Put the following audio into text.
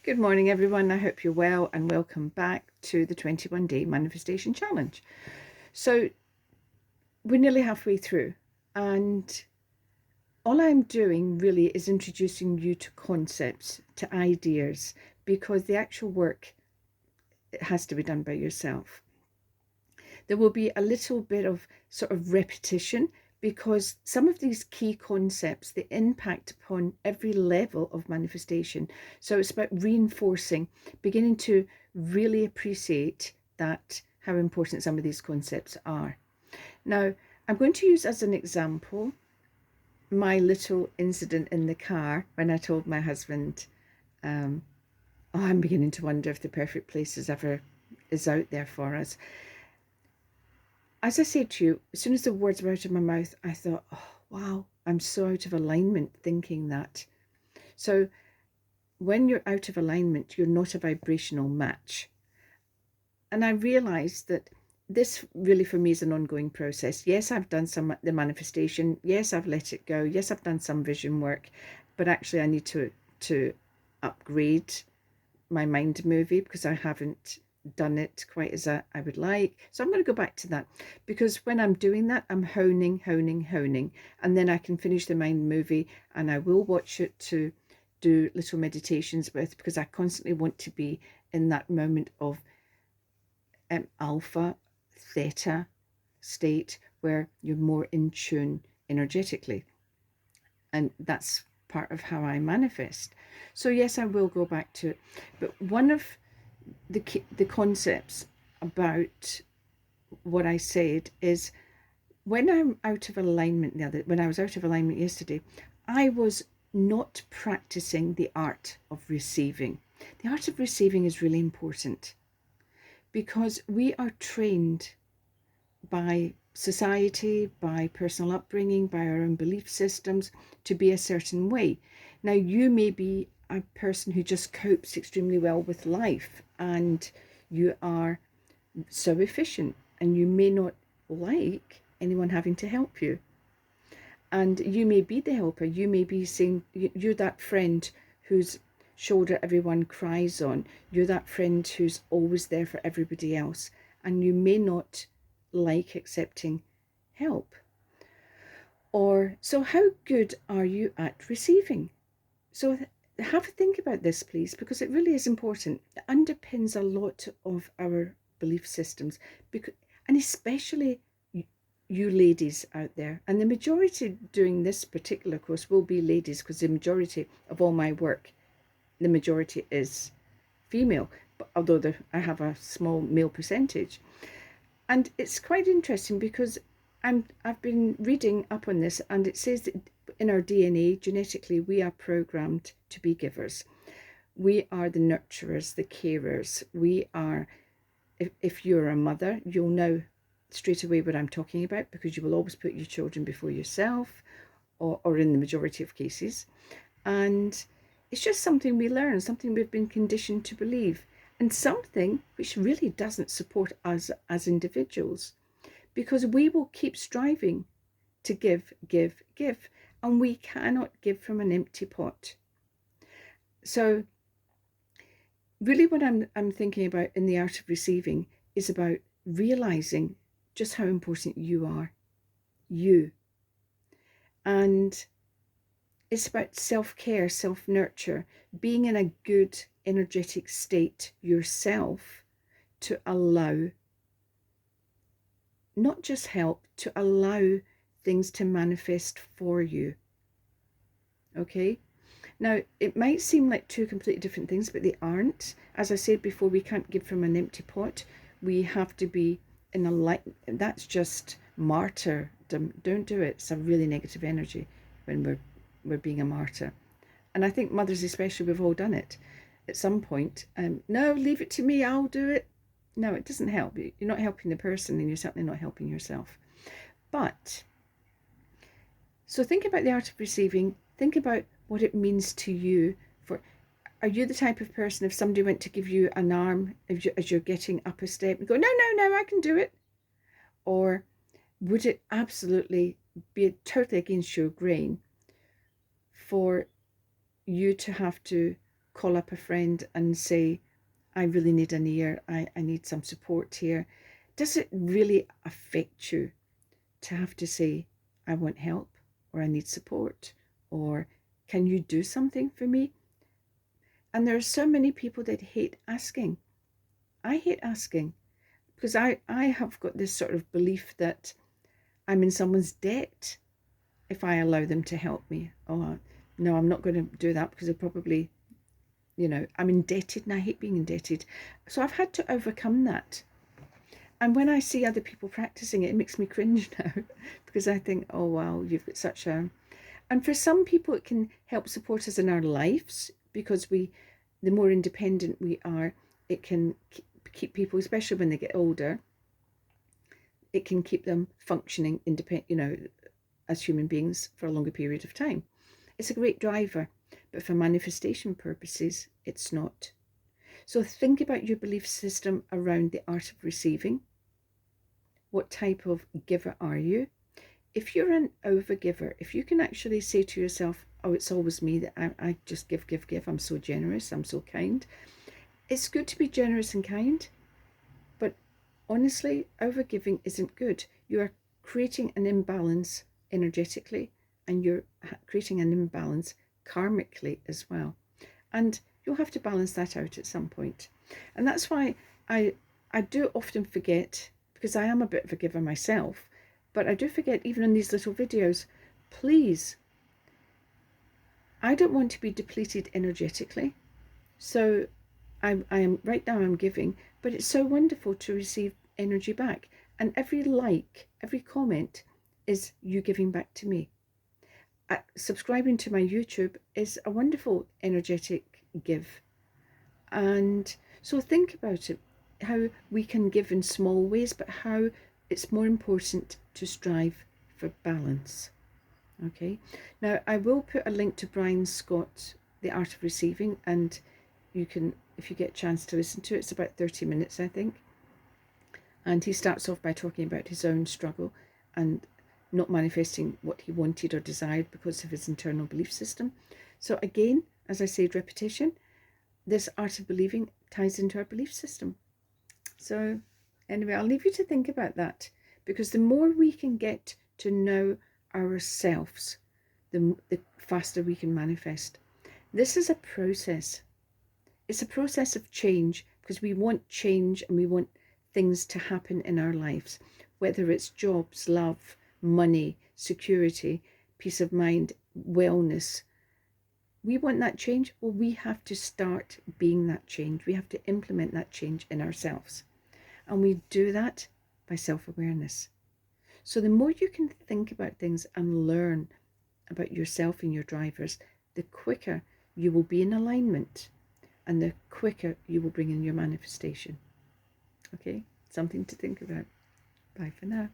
Good morning, everyone. I hope you're well and welcome back to the 21-day manifestation challenge. So we're nearly halfway through, and all I'm doing really is introducing you to concepts, to ideas, because the actual work has to be done by yourself. There will be a little bit of sort of repetition because some of these key concepts, they impact upon every level of manifestation. So it's about reinforcing, beginning to really appreciate that, how important some of these concepts are. Now, I'm going to use as an example my little incident in the car when I told my husband, oh, I'm beginning to wonder if the perfect place is out there for us. As I said to you, as soon as the words were out of my mouth, I thought, oh, wow, I'm so out of alignment thinking that. So when you're out of alignment, you're not a vibrational match. And I realized that this really for me is an ongoing process. Yes, I've done the manifestation. Yes, I've let it go. Yes, I've done some vision work, but actually I need to upgrade my mind movie because I haven't done it quite as I would like. So I'm going to go back to that, because when I'm doing that, I'm honing, and then I can finish the mind movie, and I will watch it to do little meditations with, because I constantly want to be in that moment of alpha, theta state where you're more in tune energetically. And that's part of how I manifest. So yes, I will go back to it. But one of the concepts about what I said is, when I'm out of alignment when I was out of alignment yesterday, I was not practicing the art of receiving. The art of receiving is really important because we are trained by society, by personal upbringing, by our own belief systems to be a certain way. Now, you may be a person who just copes extremely well with life and you are so efficient, and you may not like anyone having to help you. And you may be the helper. You may be saying you're that friend whose shoulder everyone cries on. You're that friend who's always there for everybody else. And you may not like accepting help. Or, so how good are you at receiving? So have a think about this, please, because it really is important. It underpins a lot of our belief systems, and especially you ladies out there. And the majority doing this particular course will be ladies, because the majority of all my work, the majority is female, but although I have a small male percentage. And it's quite interesting because I've been reading up on this, and it says that in our DNA, genetically, we are programmed to be givers. We are the nurturers, the carers. We are, if you're a mother, you'll know straight away what I'm talking about, because you will always put your children before yourself, or in the majority of cases. And it's just something we learn, something we've been conditioned to believe, and something which really doesn't support us as individuals, because we will keep striving to give, and we cannot give from an empty pot. So really what I'm thinking about in the art of receiving is about realizing just how important you are, and it's about self-care, self-nurture, being in a good energetic state yourself to allow, not just help, to allow things to manifest for you. Okay? Now, it might seem like two completely different things, but they aren't. As I said before, we can't give from an empty pot. We have to be in a light. That's just martyrdom. Don't do it. It's a really negative energy when we're being a martyr. And I think mothers especially, we've all done it at some point. No, leave it to me, I'll do it. No, it doesn't help. You're not helping the person, and you're certainly not helping yourself. But, so think about the art of receiving. Think about what it means to you. Are you the type of person, if somebody went to give you an arm as you're getting up a step, and go, no, I can do it? Or would it absolutely be totally against your grain for you to have to call up a friend and say, I really need an ear, I need some support here? Does it really affect you to have to say, I want help, or I need support, or can you do something for me? And there are so many people that hate asking. I hate asking because I have got this sort of belief that I'm in someone's debt if I allow them to help me. Oh, no, I'm not going to do that because they're probably, I'm indebted, and I hate being indebted. So I've had to overcome that. And when I see other people practicing it, it makes me cringe now because I think, oh, wow, you've got such a... And for some people, it can help support us in our lives because the more independent we are, it can keep people, especially when they get older, it can keep them functioning independent, as human beings for a longer period of time. It's a great driver, but for manifestation purposes, it's not. So think about your belief system around the art of receiving. What type of giver are you? If you're an overgiver, if you can actually say to yourself, oh, it's always me, that I just give, I'm so generous, I'm so kind. It's good to be generous and kind, but honestly, overgiving isn't good. You are creating an imbalance energetically, and you're creating an imbalance karmically as well. And you'll have to balance that out at some point. And that's why I do often forget, because I am a bit of a giver myself, but I do forget even in these little videos, please, I don't want to be depleted energetically. So I am right now, I'm giving, but it's so wonderful to receive energy back. And every like, every comment is you giving back to me. Subscribing to my YouTube is a wonderful energetic give. And so think about it, how we can give in small ways, but how it's more important to strive for balance. Okay, now I will put a link to Brian Scott, The Art of Receiving, and you can, if you get a chance to listen to it, it's about 30 minutes, I think. And he starts off by talking about his own struggle and not manifesting what he wanted or desired because of his internal belief system. So again, as I said, repetition, this art of believing ties into our belief system. So anyway, I'll leave you to think about that, because the more we can get to know ourselves, the faster we can manifest. This is a process. It's a process of change, because we want change and we want things to happen in our lives, whether it's jobs, love, money, security, peace of mind, wellness. We want that change. Well, we have to start being that change. We have to implement that change in ourselves. And we do that by self-awareness. So the more you can think about things and learn about yourself and your drivers, the quicker you will be in alignment and the quicker you will bring in your manifestation. Okay, something to think about. Bye for now.